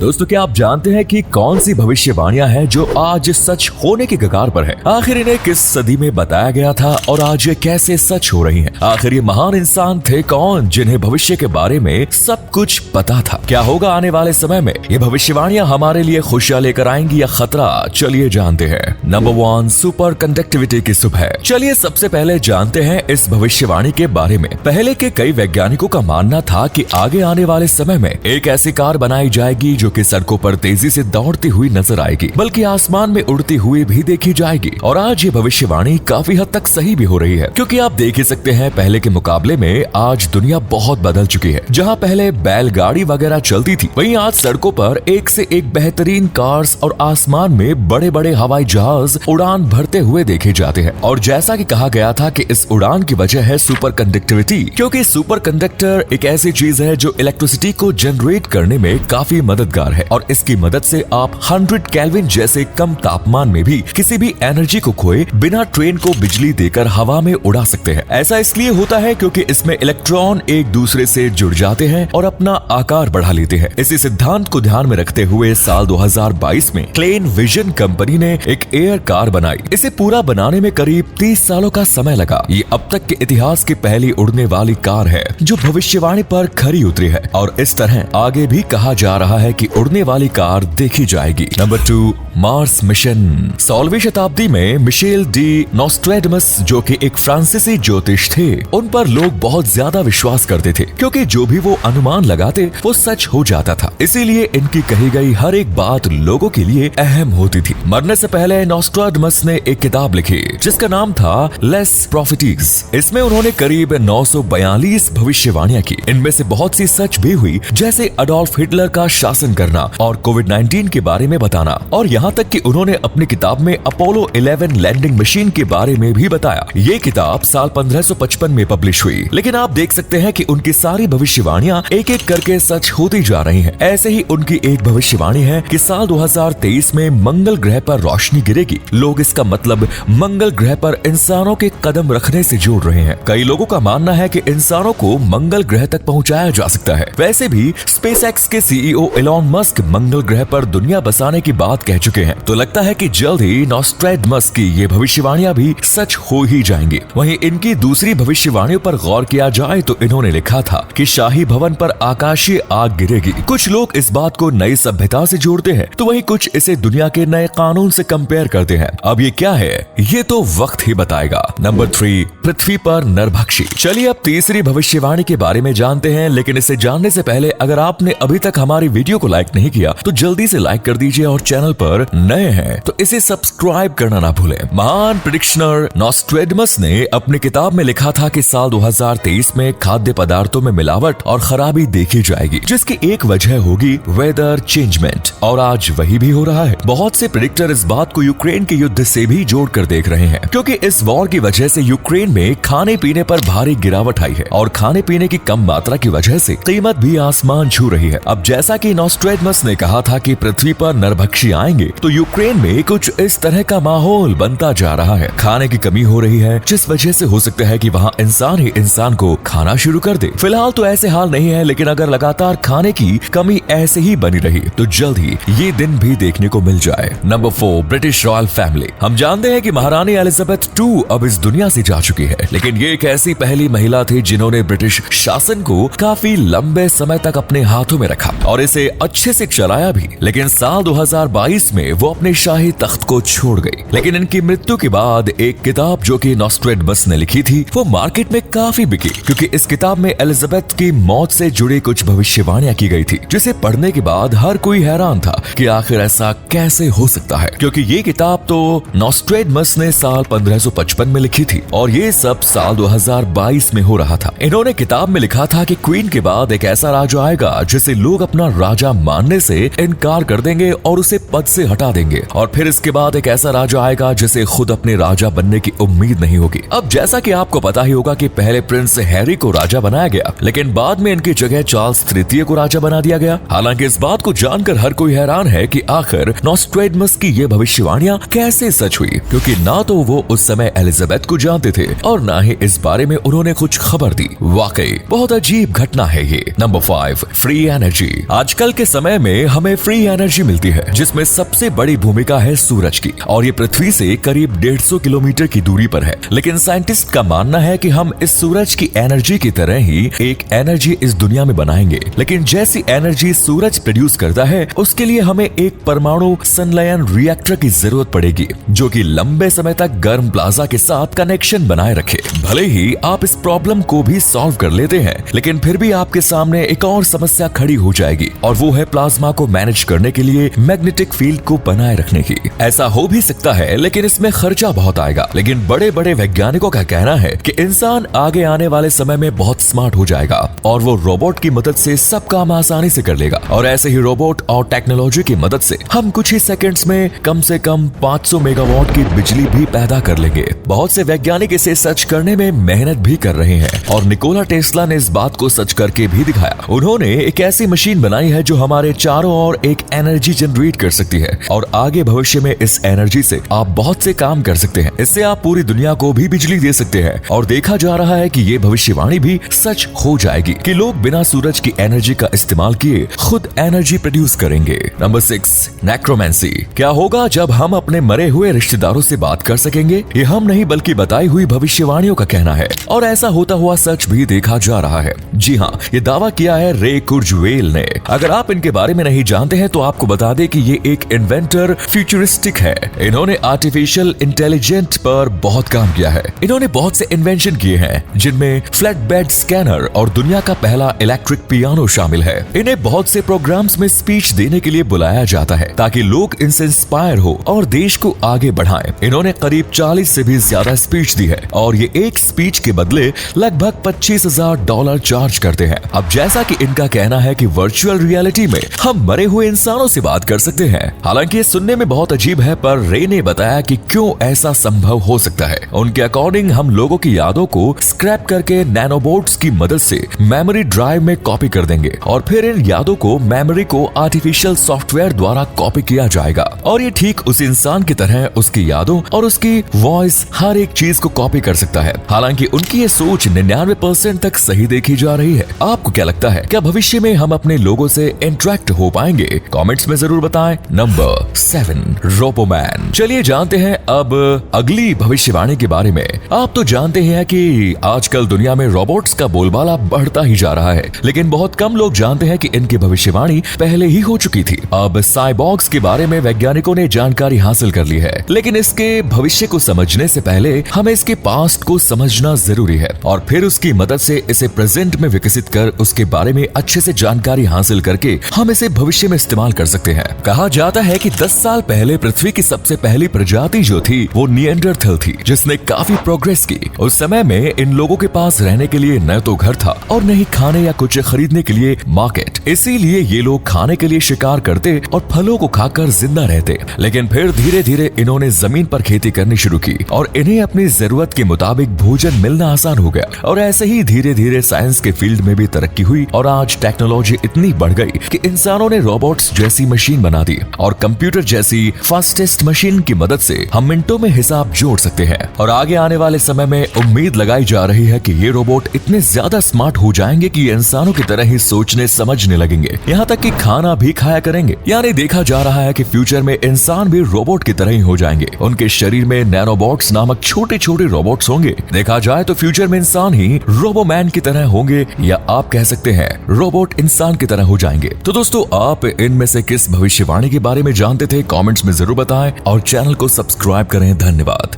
दोस्तों, क्या आप जानते हैं कि कौन सी भविष्यवाणियां हैं जो आज सच होने के कगार पर है? आखिर इन्हें किस सदी में बताया गया था और आज ये कैसे सच हो रही हैं? आखिर ये महान इंसान थे कौन जिन्हें भविष्य के बारे में सब कुछ पता था? क्या होगा आने वाले समय में? ये भविष्यवाणियां हमारे लिए खुशियां लेकर आएंगी या खतरा? चलिए जानते हैं। नंबर 1, सुपर कंडक्टिविटी की सुबह। चलिए सबसे पहले जानते हैं इस भविष्यवाणी के बारे में। पहले के कई वैज्ञानिकों का मानना था कि आगे आने वाले समय में एक ऐसी कार बनाई जाएगी जो कि सड़कों पर तेजी से दौड़ती हुई नजर आएगी, बल्कि आसमान में उड़ती हुई भी देखी जाएगी। और आज ये भविष्यवाणी काफी हद तक सही भी हो रही है, क्योंकि आप देख ही सकते हैं पहले के मुकाबले में आज दुनिया बहुत बदल चुकी है। जहां पहले बैलगाड़ी वगैरह चलती थी, वहीं आज सड़कों पर एक से एक बेहतरीन कार्स और आसमान में बड़े बड़े हवाई जहाज उड़ान भरते हुए देखे जाते हैं। और जैसा कि कहा गया था कि इस उड़ान की वजह है सुपर कंडक्टिविटी, क्योंकि सुपर कंडक्टर एक ऐसी चीज है जो इलेक्ट्रिसिटी को जनरेट करने में काफी मददगार है और इसकी मदद से आप 100 केल्विन जैसे कम तापमान में भी किसी भी एनर्जी को खोए बिना ट्रेन को बिजली देकर हवा में उड़ा सकते हैं। ऐसा इसलिए होता है क्योंकि इसमें इलेक्ट्रॉन एक दूसरे से जुड़ जाते हैं और अपना आकार बढ़ा लेते हैं। इसी सिद्धांत को ध्यान में रखते हुए साल 2022 में क्लेन विजन कंपनी ने एक एयर कार बनाई। इसे पूरा बनाने में करीब 30 सालों का समय लगा। ये अब तक के इतिहास की पहली उड़ने वाली कार है जो भविष्यवाणी पर खरी उतरी है और इस तरह आगे भी कहा जा रहा है कि उड़ने वाली कार देखी जाएगी। Number 2, Mars mission. 16वीं शताब्दी में मिशेल डी नॉस्ट्रेडमस, जो कि एक फ्रांसीसी ज्योतिष थे, उन पर लोग बहुत ज्यादा विश्वास करते थे क्योंकि जो भी वो अनुमान लगाते वो सच हो जाता था। इसीलिए इनकी कही गई हर एक बात लोगों के लिए अहम होती थी। मरने से पहले नॉस्ट्रेडमस ने एक किताब लिखी जिसका नाम था लेस प्रॉफिटीज। इसमें उन्होंने करीब 942 भविष्यवाणियां की। इनमें से बहुत सी सच भी हुई, जैसे अडोल्फ हिटलर का शासन करना और कोविड-19 के बारे में बताना। और यहाँ तक कि उन्होंने अपनी किताब में अपोलो 11 लैंडिंग मशीन के बारे में भी बताया। ये किताब साल 1555 में पब्लिश हुई। लेकिन आप देख सकते हैं कि उनकी सारी भविष्यवाणियां एक एक करके सच होती जा रही हैं। ऐसे ही उनकी एक भविष्यवाणी है कि साल 2023 में मंगल ग्रह पर रोशनी गिरेगी। लोग इसका मतलब मंगल ग्रह पर इंसानों के कदम रखने से जोड़ रहे हैं। कई लोगों का मानना है कि इंसानों को मंगल ग्रह तक पहुंचाया जा सकता है। वैसे भी स्पेसएक्स के सीईओ एलॉन मस्क मंगल ग्रह पर दुनिया बसाने की बात कह चुके हैं, तो लगता है कि जल्द ही नॉस्ट्रेडमस की ये भविष्यवाणियां भी सच हो ही जाएंगी। वहीं इनकी दूसरी भविष्यवाणियों पर गौर किया जाए तो इन्होंने लिखा था कि शाही भवन पर आकाशीय आग गिरेगी। कुछ लोग इस बात को नई सभ्यता से जोड़ते हैं, तो वहीं कुछ इसे दुनिया के नए कानून से कंपेयर करते हैं। अब ये क्या है, ये तो वक्त ही बताएगा। नंबर 3, पृथ्वी पर नरभक्षी। चलिए अब तीसरी भविष्यवाणी के बारे में जानते हैं, लेकिन इसे जानने से पहले अगर आपने अभी तक हमारी वीडियो को लाइक नहीं किया तो जल्दी से लाइक कर दीजिए और चैनल पर नए हैं तो इसे सब्सक्राइब करना ना भूलें। महान प्रेडिक्शनर नॉस्ट्रेडमस ने अपनी किताब में लिखा था कि साल 2023 में खाद्य पदार्थों में मिलावट और खराबी देखी जाएगी, जिसकी एक वजह होगी वेदर चेंजमेंट। और आज वही भी हो रहा है। बहुत से प्रेडिक्टर इस बात को यूक्रेन के युद्ध से भी जोड़कर देख रहे हैं, क्योंकि इस वॉर की वजह से यूक्रेन में खाने पीने पर भारी गिरावट आई है और खाने पीने की कम मात्रा की वजह से कीमत भी आसमान छू रही है। अब जैसा कि नॉस्ट्रेडमस ने कहा था कि पृथ्वी पर नरभक्षी आएंगे, तो यूक्रेन में कुछ इस तरह का माहौल बनता जा रहा है। खाने की कमी हो रही है, जिस वजह से हो सकता है कि वहाँ इंसान ही इंसान को खाना शुरू कर दे। फिलहाल तो ऐसे हाल नहीं है, लेकिन अगर लगातार खाने की कमी ऐसे ही बनी रही तो जल्द ही ये दिन भी देखने को मिल जाए। Number 4, British royal family. हम जानते हैं कि महारानी एलिजाबेथ 2 अब इस दुनिया से जा चुकी है, लेकिन ये एक ऐसी पहली महिला थी जिन्होंने ब्रिटिश शासन को काफी लंबे समय तक अपने हाथों में रखा और इसे अच्छे से चलाया भी। लेकिन साल 2022 में वो अपने शाही तख्त को छोड़ गई। लेकिन इनकी मृत्यु के बाद एक किताब जो कि नॉस्ट्रेडमस ने लिखी थी वो मार्केट में काफी बिकी, क्योंकि इस किताब में एलिजाबेथ की मौत से जुड़ी कुछ भविष्यवाणियां की गई थी, जिसे पढ़ने के बाद हर कोई हैरान था कि आखिर ऐसा कैसे हो सकता है, क्योंकि ये किताब तो नॉस्ट्रेडमस ने साल 1555 में लिखी थी और ये सब साल 2022 में हो रहा था। इन्होंने किताब में लिखा था कि क्वीन के बाद एक ऐसा राजा आएगा जिसे लोग अपना राजा मानने से इनकार कर देंगे और उसे पद से हटा देंगे, और फिर इसके बाद एक ऐसा राजा आएगा जिसे खुद अपने राजा बनने की उम्मीद नहीं होगी। अब जैसा कि आपको पता ही होगा कि पहले प्रिंस हैरी को राजा बनाया गया, लेकिन बाद में इनकी जगह चार्ल्स तृतीय को राजा बना दिया गया। हालांकि इस बात को जानकर हर कोई हैरान है कि आखिर नॉस्ट्रेडमस की ये भविष्यवाणियां कैसे सच हुई, क्योंकि ना तो वो उस समय एलिजाबेथ को जानते थे और ना ही इस बारे में उन्होंने कुछ खबर दी। वाकई बहुत अजीब घटना है ये। Number 5, free energy. आजकल के समय में हमें फ्री एनर्जी मिलती है, जिसमें सबसे बड़ी भूमिका है सूरज की, और ये पृथ्वी से करीब 150 किलोमीटर की दूरी पर है। लेकिन साइंटिस्ट का मानना है कि हम इस सूरज की एनर्जी की तरह ही एक एनर्जी इस दुनिया में बनाएंगे। लेकिन जैसी एनर्जी सूरज प्रोड्यूस करता है, उसके लिए हमें एक परमाणु संलयन रिएक्टर की जरूरत पड़ेगी, जो कि लंबे समय तक गर्म प्लाज्मा के साथ कनेक्शन बनाए रखे। भले ही आप इस प्रॉब्लम को भी सॉल्व कर लेते हैं, लेकिन फिर भी आपके सामने एक और समस्या खड़ी हो जाएगी, और वो है प्लाज्मा को मैनेज करने के लिए मैग्नेटिक फील्ड को बनाए रखने की। ऐसा हो भी सकता है, लेकिन इसमें खर्चा बहुत आएगा। लेकिन बड़े बड़े वैज्ञानिकों का कहना है कि इंसान आगे आने वाले समय में बहुत स्मार्ट हो जाएगा, और वो रोबोट की मदद से सब काम आसानी से कर लेगा। और ऐसे ही रोबोट और टेक्नोलॉजी की मदद से हम कुछ ही सेकंड्स में कम से कम 500 मेगावाट की बिजली भी पैदा कर लेंगे। बहुत से वैज्ञानिक इसे सच करने में मेहनत भी कर रहे हैं, और निकोला टेस्ला ने इस बात को सच करके भी दिखाया। उन्होंने एक ऐसी मशीन बनाई है जो हमारे चारों ओर एक एनर्जी जनरेट कर सकती है, और आगे भविष्य में इस एनर्जी से आप बहुत से काम कर सकते हैं। इससे आप पूरी दुनिया को भी बिजली दे सकते हैं, और देखा जा रहा है कि ये भविष्यवाणी भी सच हो जाएगी कि लोग बिना सूरज की एनर्जी का इस्तेमाल किए खुद एनर्जी प्रोड्यूस करेंगे। Number 6, necromancy. क्या होगा जब हम अपने मरे हुए रिश्तेदारों से बात कर सकेंगे? ये हम नहीं बल्कि बताई हुई भविष्यवाणियों का कहना है, और ऐसा होता हुआ सच भी देखा जा रहा है। जी हाँ, ये दावा किया है रे कुर्जवेल ने। अगर आप इनके बारे में नहीं जानते हैं तो आपको बता दें कि ये एक इन्वेंटर फ्यूचरिस्टिक है। इन्होंने आर्टिफिशियल इंटेलिजेंट पर बहुत काम किया है। इन्होंने बहुत से इन्वेंशन किए हैं, जिनमें फ्लैट बेड स्कैनर और दुनिया का पहला इलेक्ट्रिक पियानो शामिल है। इन्हें बहुत से प्रोग्राम्स में स्पीच देने के लिए बुलाया जाता है, ताकि लोग इनसे इंस्पायर हो और देश को आगे बढ़ाएं। इन्होंने करीब 40 से भी ज्यादा स्पीच दी है, और ये एक स्पीच के बदले लगभग $25,000 चार्ज करते हैं। अब जैसा कि इनका कहना है कि वर्चुअल रियलिटी में हम मरे हुए इंसानों से बात कर सकते हैं। हालांकि ये सुनने में बहुत अजीब है, पर रे ने बताया कि क्यों ऐसा संभव हो सकता है। उनके अकॉर्डिंग हम लोगों की यादों को स्क्रैप करके नैनोबोट्स की मदद से मेमोरी ड्राइव में कॉपी कर देंगे, और फिर इन यादों को मेमोरी को आर्टिफिशियल सॉफ्टवेयर द्वारा कॉपी किया जाएगा। और ये ठीक उस इंसान की तरह उसकी यादों और उसकी वॉइस हर एक चीज को कॉपी कर सकता है। हालांकि उनकी ये सोच 99% तक सही देखी जा रही है। आपको क्या लगता है, क्या भविष्य में हम अपने लोगों से इंटरेक्ट हो पाएंगे? कमेंट्स में जरूर बताएं। नंबर 7, रोबोमैन। चलिए जानते हैं अब अगली भविष्यवाणी के बारे में। आप तो जानते हैं कि आजकल दुनिया में रोबोट्स का बोलबाला बढ़ता ही जा रहा है, लेकिन बहुत कम लोग जानते हैं कि इनकी भविष्यवाणी पहले ही हो चुकी थी। अब साइबॉर्ग्स के बारे में वैज्ञानिकों ने जानकारी हासिल कर ली है, लेकिन इसके भविष्य को समझने से पहले हमें इसके पास्ट को समझना जरूरी है, और फिर उसकी मदद से इसे प्रेजेंट में विकसित कर उसके बारे में अच्छे से जानकारी हासिल करके हम इसे भविष्य में इस्तेमाल कर सकते हैं। कहा जाता है कि 10 साल पहले पृथ्वी की सबसे पहली प्रजाति जो थी वो निएंडरथल थी, जिसने काफी प्रोग्रेस की। उस समय में इन लोगों के पास रहने के लिए न तो घर था और न ही खाने या कुछ खरीदने के लिए मार्केट। इसीलिए ये लोग खाने के लिए शिकार करते और फलों को खाकर जिंदा रहते। लेकिन फिर धीरे धीरे इन्होंने जमीन पर खेती करनी शुरू की, और इन्हें अपनी जरूरत के मुताबिक भोजन मिलना आसान हो गया। और ऐसे ही धीरे धीरे साइंस के फील्ड में भी तरक्की हुई, और आज टेक्नोलॉजी इतनी बढ़ गई कि इंसानों ने रोबोट्स जैसी मशीन बना दी, और कंप्यूटर जैसी फास्टेस्ट मशीन की मदद से हम मिनटों में हिसाब जोड़ सकते हैं। और आगे आने वाले समय में उम्मीद लगाई जा रही है कि ये रोबोट इतने ज्यादा स्मार्ट हो जाएंगे कि ये इंसानों की तरह ही सोचने समझने लगेंगे, यहाँ तक कि खाना भी खाया करेंगे। यानी देखा जा रहा है कि फ्यूचर में इंसान भी रोबोट की तरह ही हो जाएंगे। उनके शरीर में नैनोबॉट्स नामक छोटे छोटे रोबोट्स होंगे। देखा जाए तो फ्यूचर में इंसान ही रोबोमैन की तरह होंगे, या आप कह सकते हैं रोबोट इंसान की तरह हो जाएंगे। तो दोस्तों, आप इनमें से किस भविष्यवाणी के बारे में जानते थे? कमेंट्स में जरूर बताएं, और चैनल को सब्सक्राइब करें। धन्यवाद।